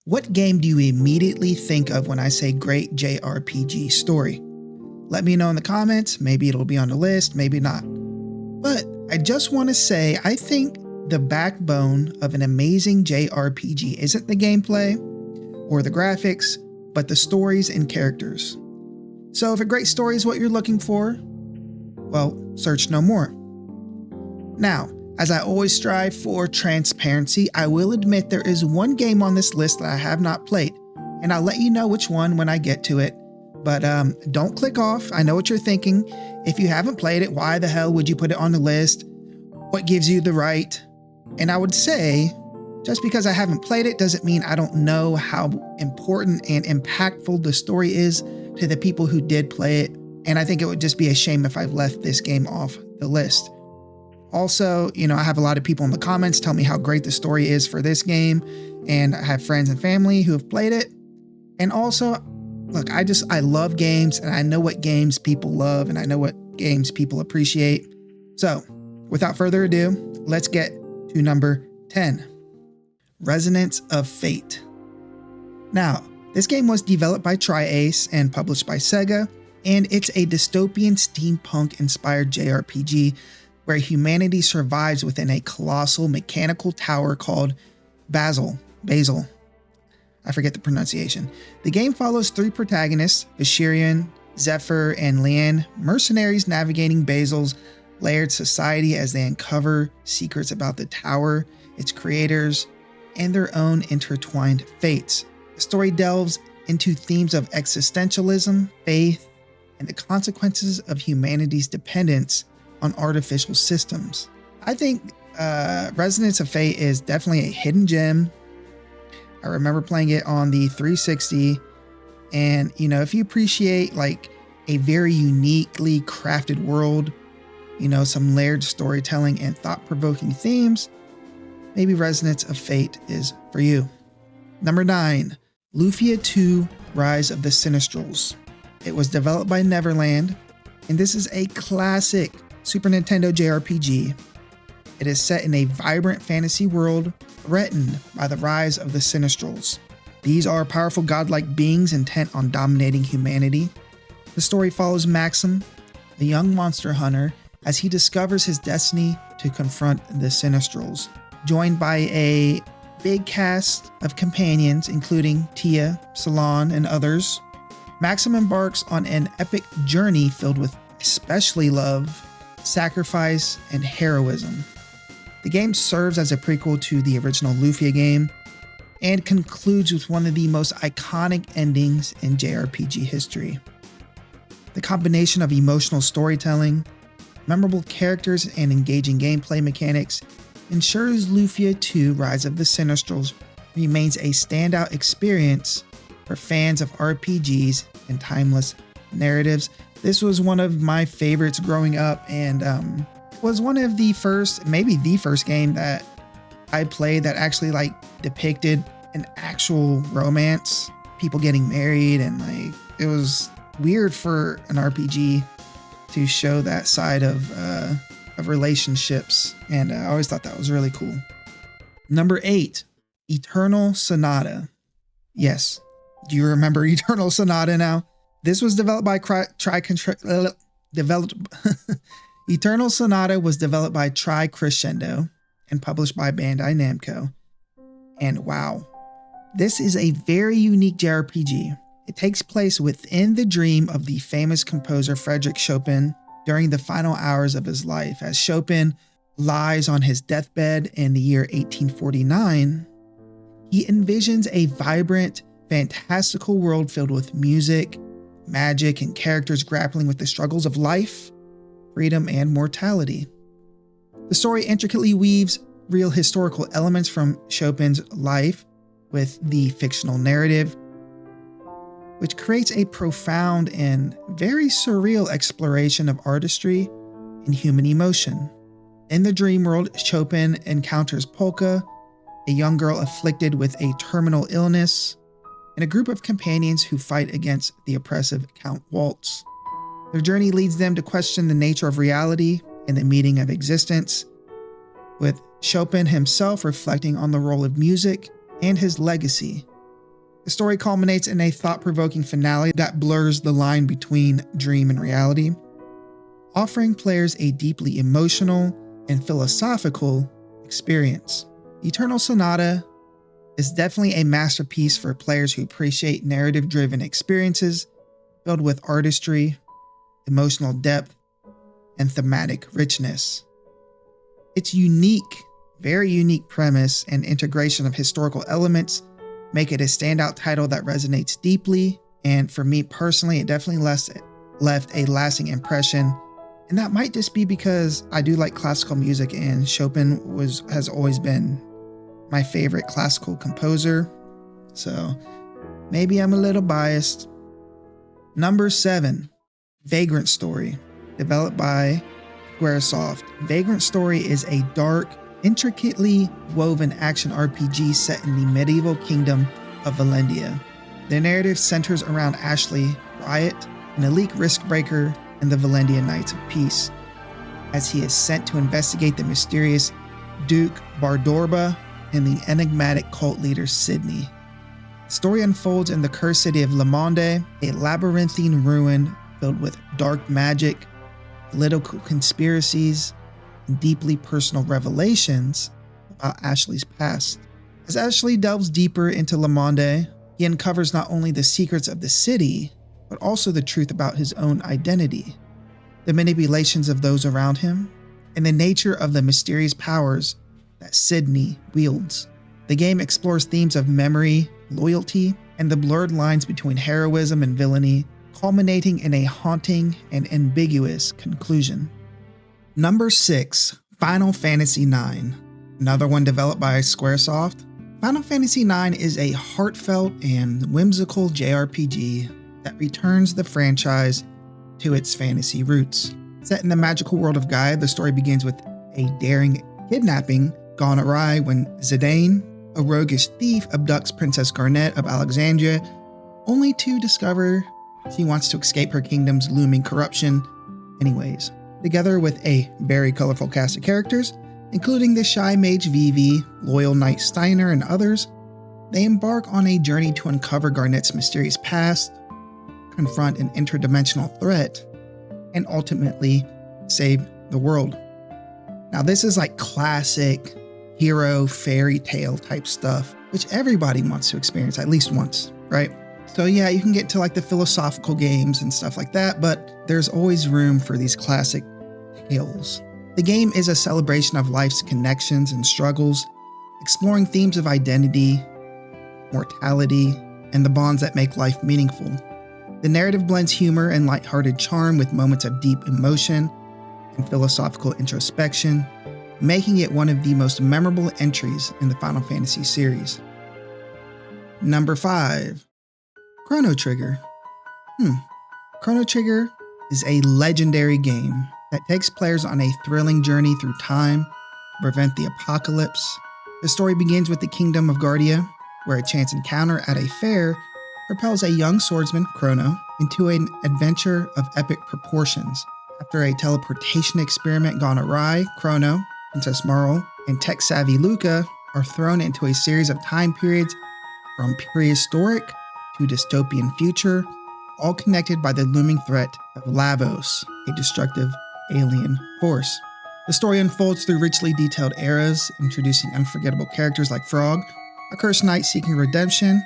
What game do you immediately think of when I say great JRPG story? Let me know in the comments. Maybe it'll be on the list, maybe not. But I just want to say, I think the backbone of an amazing JRPG isn't the gameplay or the graphics, but the stories and characters. So if a great story is what you're looking for, well, search no more. Now, as I always strive for transparency, I will admit there is one game on this list that I have not played, and I'll let you know which one when I get to it. But don't click off. I know what you're thinking. If you haven't played it, why the hell would you put it on the list? What gives you the right? And I would say, just because I haven't played it doesn't mean I don't know how important and impactful the story is to the people who did play it. And I think it would just be a shame if I've left this game off the list. Also, I have a lot of people in the comments tell me how great the story is for this game. And I have friends and family who have played it. And also, look, I love games, and I know what games people love, and I know what games people appreciate. So without further ado, let's get to number 10. Resonance of Fate. Now, this game was developed by Tri-Ace and published by Sega, and it's a dystopian steampunk-inspired JRPG where humanity survives within a colossal mechanical tower called Basil. I forget the pronunciation. The game follows three protagonists, Bashirian, Zephyr, and Leanne, mercenaries navigating Basil's layered society as they uncover secrets about the tower, its creators, and their own intertwined fates. The story delves into themes of existentialism, faith, and the consequences of humanity's dependence on artificial systems. I think Resonance of Fate is definitely a hidden gem. I remember playing it on the 360, and if you appreciate like a very uniquely crafted world, some layered storytelling and thought-provoking themes, maybe Resonance of Fate is for you. Number 9, Luia 2: Rise of the Sinestrals. It was developed by Neverland, and this is a classic Super Nintendo JRPG. It is set in a vibrant fantasy world threatened by the rise of the Sinestrals. These are powerful godlike beings intent on dominating humanity. The story follows Maxim, the young monster hunter, as he discovers his destiny to confront the Sinestrals. Joined by a big cast of companions, including Tia, Salon, and others, Maxim embarks on an epic journey filled with especially love, sacrifice, and heroism. The game serves as a prequel to the original Luia game and concludes with one of the most iconic endings in JRPG history. The combination of emotional storytelling, memorable characters, and engaging gameplay mechanics ensures Luia 2: Rise of the Sinestrals remains a standout experience for fans of RPGs and timeless narratives. This was one of my favorites growing up, and was one of the first, maybe the first game that I played that actually like depicted an actual romance, people getting married, and like it was weird for an RPG to show that side of relationships, and I always thought that was really cool. Number 8, Eternal Sonata. Yes, do you remember Eternal Sonata now? This was developed by Eternal Sonata was developed by Tri-Crescendo and published by Bandai Namco. And wow, this is a very unique JRPG. It takes place within the dream of the famous composer Frédéric Chopin during the final hours of his life. As Chopin lies on his deathbed in the year 1849, he envisions a vibrant, fantastical world filled with music, magic, and characters grappling with the struggles of life, freedom, and mortality. The story intricately weaves real historical elements from Chopin's life with the fictional narrative, which creates a profound and very surreal exploration of artistry and human emotion. In the dream world, Chopin encounters Polka, a young girl afflicted with a terminal illness, and a group of companions who fight against the oppressive Count Waltz. Their journey leads them to question the nature of reality and the meaning of existence, with Chopin himself reflecting on the role of music and his legacy The story culminates in a thought-provoking finale that blurs the line between dream and reality, offering players a deeply emotional and philosophical experience. Eternal Sonata is definitely a masterpiece for players who appreciate narrative-driven experiences filled with artistry, emotional depth, and thematic richness. Its unique, very unique premise and integration of historical elements make it a standout title that resonates deeply, and for me personally, it definitely left a lasting impression. And that might just be because I do like classical music, and Chopin has always been my favorite classical composer. So maybe I'm a little biased. Number 7, Vagrant Story, developed by Squaresoft. Vagrant Story is a dark, intricately woven action RPG set in the medieval kingdom of Valendia. The narrative centers around Ashley Riot, an elite risk-breaker in the Valendia Knights of Peace, as he is sent to investigate the mysterious Duke Bardorba and the enigmatic cult leader Sydney. The story unfolds in the cursed city of Le Monde, a labyrinthine ruin filled with dark magic, political conspiracies, and deeply personal revelations about Ashley's past. As Ashley delves deeper into Le Monde, he uncovers not only the secrets of the city, but also the truth about his own identity, the manipulations of those around him, and the nature of the mysterious powers that Sydney wields. The game explores themes of memory, loyalty, and the blurred lines between heroism and villainy, culminating in a haunting and ambiguous conclusion. Number 6, Final Fantasy IX. Another one developed by Squaresoft. Final Fantasy IX is a heartfelt and whimsical JRPG that returns the franchise to its fantasy roots. Set in the magical world of Gaia, the story begins with a daring kidnapping gone awry when Zidane, a roguish thief, abducts Princess Garnet of Alexandria, only to discover she wants to escape her kingdom's looming corruption anyways. Together with a very colorful cast of characters, including the shy mage Vivi, loyal knight Steiner, and others, they embark on a journey to uncover Garnet's mysterious past, confront an interdimensional threat, and ultimately save the world. Now, this is like classic hero fairy tale type stuff, which everybody wants to experience at least once, right? So yeah, you can get to like the philosophical games and stuff like that, but there's always room for these classic tales. The game is a celebration of life's connections and struggles, exploring themes of identity, mortality, and the bonds that make life meaningful. The narrative blends humor and lighthearted charm with moments of deep emotion and philosophical introspection, making it one of the most memorable entries in the Final Fantasy series. Number 5, Chrono Trigger. Chrono Trigger is a legendary game that takes players on a thrilling journey through time to prevent the apocalypse. The story begins with the Kingdom of Guardia, where a chance encounter at a fair propels a young swordsman, Chrono, into an adventure of epic proportions. After a teleportation experiment gone awry, Chrono, Princess Marle, and tech-savvy Luca are thrown into a series of time periods from prehistoric to dystopian future, all connected by the looming threat of Lavos, a destructive alien force. The story unfolds through richly detailed eras, introducing unforgettable characters like Frog, a cursed knight seeking redemption,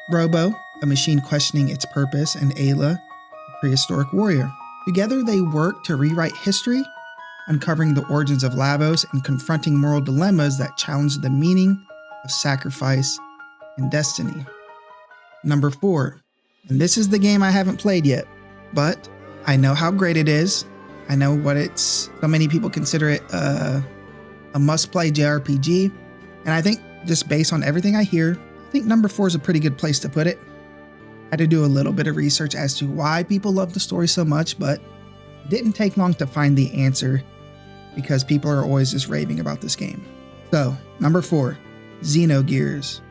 Robo, a machine questioning its purpose, and Ayla, a prehistoric warrior. Together they work to rewrite history, uncovering the origins of Lavos and confronting moral dilemmas that challenge the meaning of sacrifice and destiny. Number 4, and this is the game I haven't played yet, but I know how great it is. I know so many people consider it a must-play JRPG, and I think just based on everything I hear, I think number 4 is a pretty good place to put it. I had to do a little bit of research as to why people love the story so much, but it didn't take long to find the answer because people are always just raving about this game. So, number 4, Xenogears.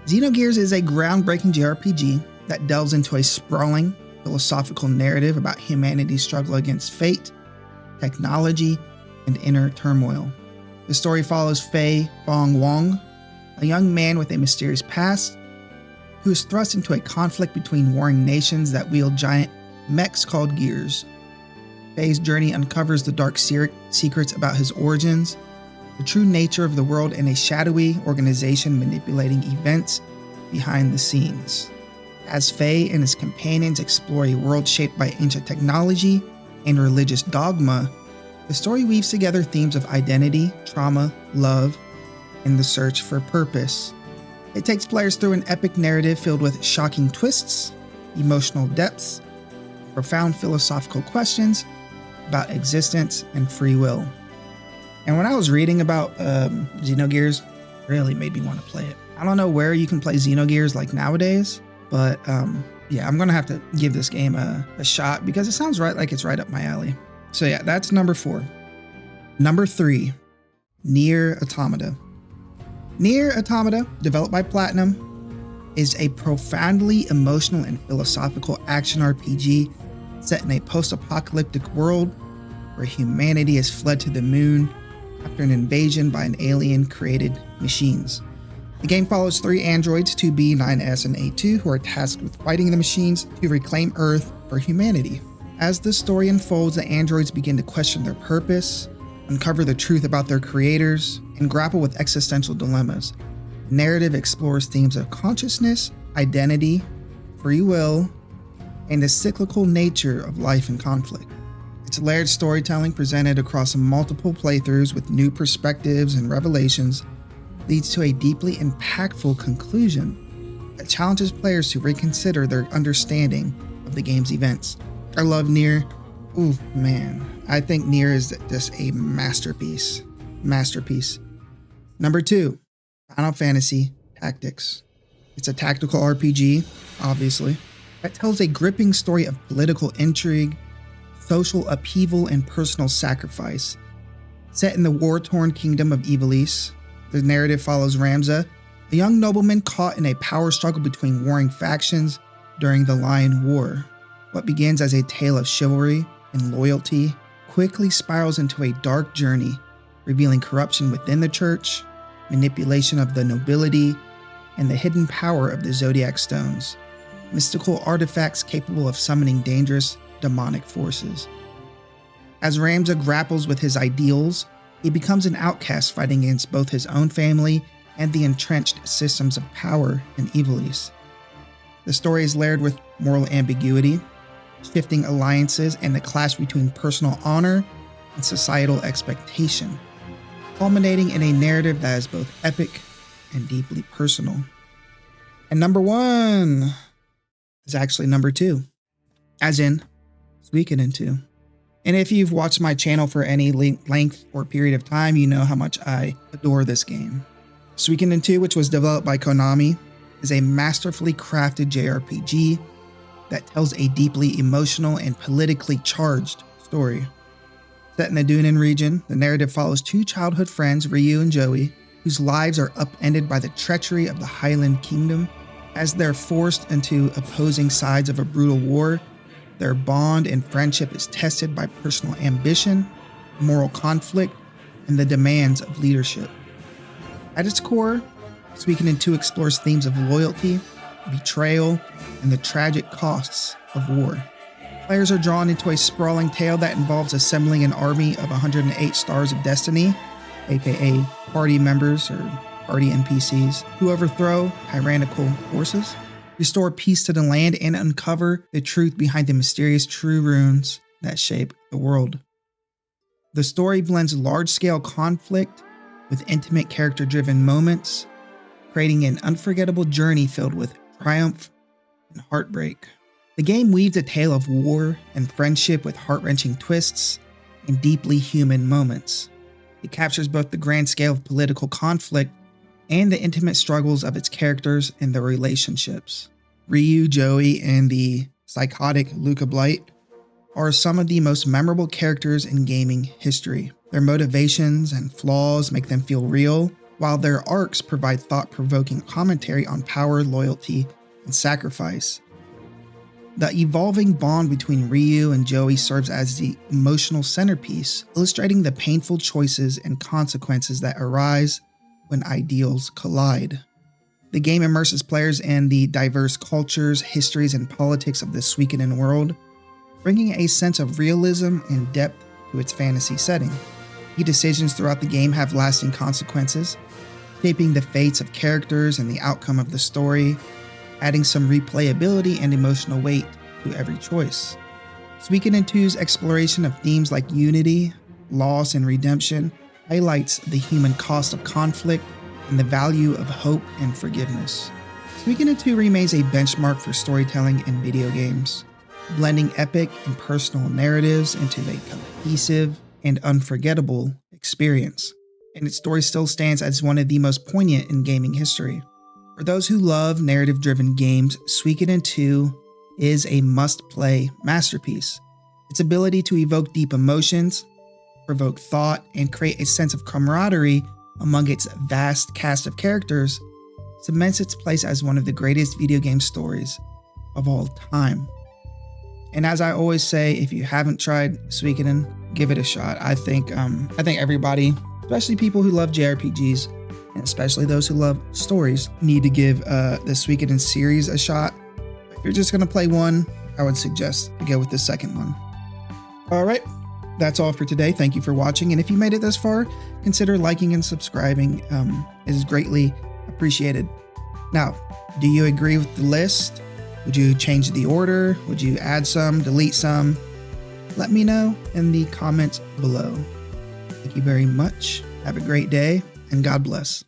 Xenogears is a groundbreaking JRPG that delves into a sprawling philosophical narrative about humanity's struggle against fate, technology, and inner turmoil. The story follows Fei Fong Wong, a young man with a mysterious past who is thrust into a conflict between warring nations that wield giant mechs called gears. Faye's journey uncovers the dark secrets about his origins, the true nature of the world, and a shadowy organization manipulating events behind the scenes. As Faye and his companions explore a world shaped by ancient technology and religious dogma, the story weaves together themes of identity, trauma, love, and the search for purpose. It takes players through an epic narrative filled with shocking twists, emotional depths, profound philosophical questions about existence and free will. And when I was reading about Xenogears, it really made me want to play it. I don't know where you can play Xenogears like nowadays, but yeah, I'm gonna have to give this game a shot because it sounds like it's right up my alley. So yeah, that's number 4. Number 3, Nier Automata. Nier Automata, developed by Platinum, is a profoundly emotional and philosophical action RPG set in a post-apocalyptic world where humanity has fled to the moon after an invasion by an alien-created machines. The game follows 3 androids, 2B, 9S, and A2, who are tasked with fighting the machines to reclaim Earth for humanity. As the story unfolds, the androids begin to question their purpose, uncover the truth about their creators, and grapple with existential dilemmas. The narrative explores themes of consciousness, identity, free will, and the cyclical nature of life and conflict. Its layered storytelling, presented across multiple playthroughs with new perspectives and revelations, leads to a deeply impactful conclusion that challenges players to reconsider their understanding of the game's events. I love Nier. Ooh, man. I think Nier is just a masterpiece. Masterpiece. Number 2, Final Fantasy Tactics. It's a tactical RPG, obviously, that tells a gripping story of political intrigue, social upheaval, and personal sacrifice. Set in the war-torn kingdom of Ivalice, the narrative follows Ramza, a young nobleman caught in a power struggle between warring factions during the Lion War. What begins as a tale of chivalry and loyalty quickly spirals into a dark journey, revealing corruption within the church, manipulation of the nobility, and the hidden power of the Zodiac Stones, mystical artifacts capable of summoning dangerous demonic forces. As Ramza grapples with his ideals, he becomes an outcast fighting against both his own family and the entrenched systems of power in Ivalice. The story is layered with moral ambiguity, shifting alliances, and the clash between personal honor and societal expectation, culminating in a narrative that is both epic and deeply personal. And number 1 is actually number 2, as in Suikoden 2. And if you've watched my channel for any length or period of time, you know how much I adore this game. Suikoden 2, which was developed by Konami, is a masterfully crafted JRPG that tells a deeply emotional and politically charged story. Set in the Dunan region, the narrative follows 2 childhood friends, Ryu and Joey, whose lives are upended by the treachery of the Highland Kingdom. As they're forced into opposing sides of a brutal war, their bond and friendship is tested by personal ambition, moral conflict, and the demands of leadership. At its core, Suikoden 2 explores themes of loyalty, betrayal, and the tragic costs of war. Players are drawn into a sprawling tale that involves assembling an army of 108 Stars of Destiny, aka party members or party NPCs, who overthrow tyrannical forces, restore peace to the land, and uncover the truth behind the mysterious true runes that shape the world. The story blends large-scale conflict with intimate character-driven moments, creating an unforgettable journey filled with triumph and heartbreak. The game weaves a tale of war and friendship with heart-wrenching twists and deeply human moments. It captures both the grand scale of political conflict and the intimate struggles of its characters and their relationships. Ryu, Joey, and the psychotic Luca Blight are some of the most memorable characters in gaming history. Their motivations and flaws make them feel real, while their arcs provide thought-provoking commentary on power, loyalty, and sacrifice. The evolving bond between Ryu and Joey serves as the emotional centerpiece, illustrating the painful choices and consequences that arise when ideals collide. The game immerses players in the diverse cultures, histories, and politics of the Suikoden world, bringing a sense of realism and depth to its fantasy setting. Key decisions throughout the game have lasting consequences, shaping the fates of characters and the outcome of the story, adding some replayability and emotional weight to every choice. Suikoden 2's exploration of themes like unity, loss, and redemption highlights the human cost of conflict and the value of hope and forgiveness. Suikoden 2 remains a benchmark for storytelling in video games, blending epic and personal narratives into a cohesive and unforgettable experience. And its story still stands as one of the most poignant in gaming history. For those who love narrative-driven games, Suikoden 2 is a must-play masterpiece. Its ability to evoke deep emotions, provoke thought, and create a sense of camaraderie among its vast cast of characters cements its place as one of the greatest video game stories of all time. And as I always say, if you haven't tried Suikoden, give it a shot. I think everybody, especially people who love JRPGs, and especially those who love stories, need to give the Suikoden series a shot. If you're just gonna play one, I would suggest to go with the second one. All right, that's all for today. Thank you for watching, and if you made it this far, consider liking and subscribing. It is greatly appreciated. Now, do you agree with the list? Would you change the order? Would you add some, delete some? Let me know in the comments below. Thank you very much. Have a great day, and God bless.